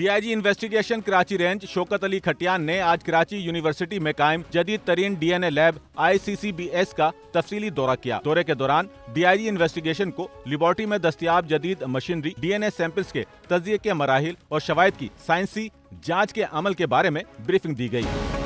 DIG investigation Karachi range Shaukat Ali Khatian ने आज Karachi university में कायम जदीद तरीन डीएनए लैब ICCBS का तफसीली दौरा किया। दौरे के दौरान डीआईजी इन्वेस्टिगेशन को लेबोरेटरी में दस्तियाब जदीद मशीनरी, डीएनए सैंपल्स के तज्जिए के मराहिल और शवाहिद की साइंसी जांच के अमल के बारे में ब्रीफिंग दी गई।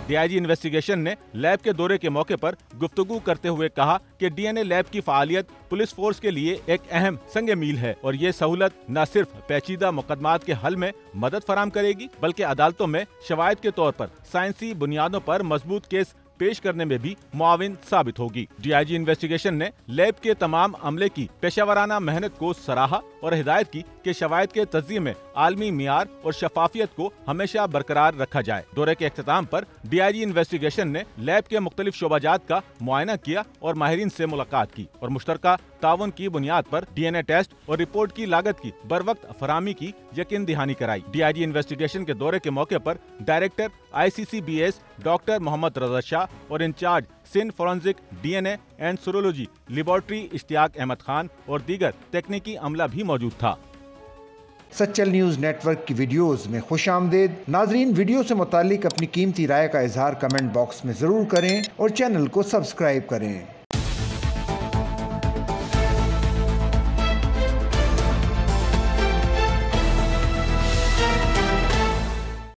डीआईजी इन्वेस्टिगेशन ने लैब के दौरे के मौके पर गुफ्तगू करते हुए कहा कि डीएनए लैब की फालियत पुलिस फोर्स के लिए एक अहम संग मील है और ये सहूलत न सिर्फ पेचीदा मुकदमात के हल में मदद फराम करेगी बल्कि अदालतों में शवाहिद के तौर पर साइंसी बुनियादों पर मजबूत केस पेश करने में भी मुआविन साबित होगी। डीआईजी इन्वेस्टिगेशन ने लैब के तमाम अमले की पेशावराना मेहनत को सराहा और हिदायत की कि शवाहिद के तज्जिए में आलमी मियार और शफाफियत को हमेशा बरकरार रखा जाए। दौरे के अख्ताम पर डीआईजी इन्वेस्टिगेशन ने लैब के मुख्तलिफ शोबाजात का मुआयना किया और माहिरीन से मुलाकात की और मुश्तरका ताउन की बुनियाद पर डीएनए टेस्ट और रिपोर्ट की लागत की बर वक्त फरामी की यकीन दहानी कराई। डीआईजी इन्वेस्टिगेशन के दौरे के मौके पर director ICCBS doctor Mohammad Raza Shah और in charge Sindh forensic DNA and serology laboratory Ishtiaq Ahmed Khan और दीगर तकनीकी अमला भी मौजूद था। सच्चल न्यूज़ नेटवर्क की वीडियोस में खुशामदीद। नाजरीन, वीडियो से मुतालिक अपनी कीमती राय का इजहार कमेंट बॉक्स में ज़रूर करें और चैनल को सब्सक्राइब करें।